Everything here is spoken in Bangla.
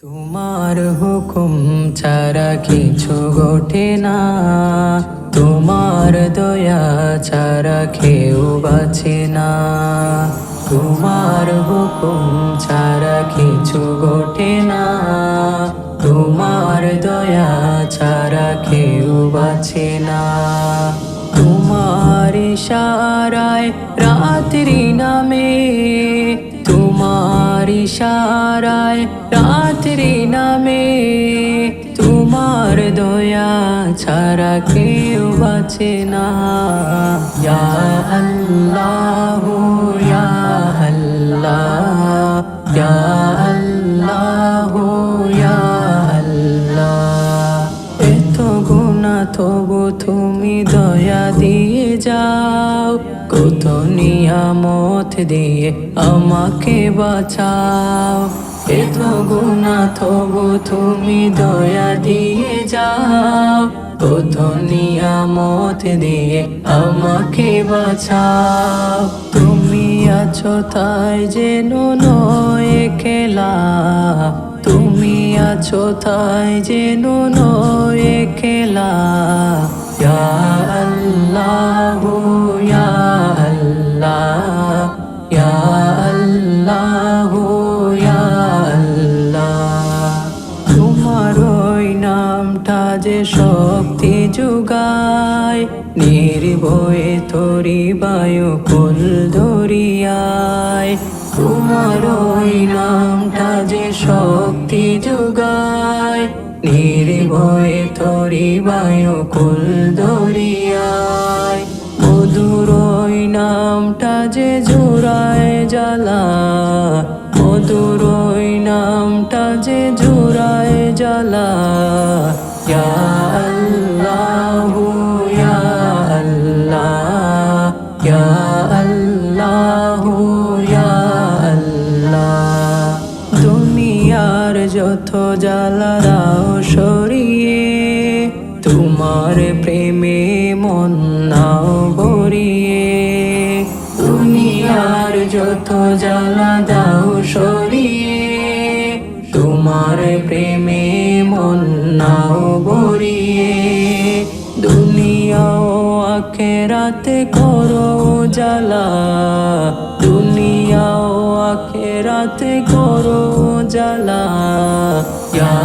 তোমার হুকুম ছাড়া কিছু ঘটে না, তোমার দয়া ছাড়া কেউ বাঁচে না। তোমার হুকুম ছাড়া কিছু ঘটে না, তোমার দয়া ছাড়া কেউ বাঁচে না। তোমার ইশারায় রাত্রি নামে, তোমার ইশারায় রাত্রি নামে, তোমার দয়া ছাড়া কেউ বাঁচে না। ইয়া আল্লাহ ইয়া আল্লাহ, ইয়া আল্লাহ ইয়া আল্লাহ। এত গুনাহ তবু তুমি দয়া দিয়ে যাও, কত নিয়ামত দিয়ে আমাকে বাঁচাও। এত গুনাহ তবু তুমি দয়া দিয়ে যাও, কত নিয়ামত দিয়ে আমাকে বাঁচাও। তুমি আছো তাই যেন নয় খেলা, তুমি আছো তাই যেন নয় খেলা। ইয়া আল্লাহ ইয়া আল্লাহ, ইয়া আল্লাহ ইয়া আল্লাহ। তোমার ওই নামটা যে শক্তি যোগায়, নির্ভয়ে তরি বায়ু কুল দরিয়ায়। তোমার ওই নামটা যে শক্তি যোগায়, নির্ভয়ে তরি বায়ু কুল দরিয়ায়। মধুর ওই নামটা যে জোড়ায় জ্বালা, মধুর ওই নামটা যে জোড়ায় জ্বালা। ইয়া আল্লাহ ইয়া আল্লাহ, ইয়া আল্লাহ ইয়া আল্লাহ। দুনিয়ার যত জ্বালা দাও সরিয়ে, তোমার প্রেমে মন নাও ভরিয়ে। দুনিয়ার যত জ্বালা দাও সরিয়ে, তোমার প্রেমে মন নাও ভরিয়ে। দুনিয়া ও আখিরাতে করো জ্বালা, দুনিয়া ও আখিরাতে করো জ্বালা। ইয়া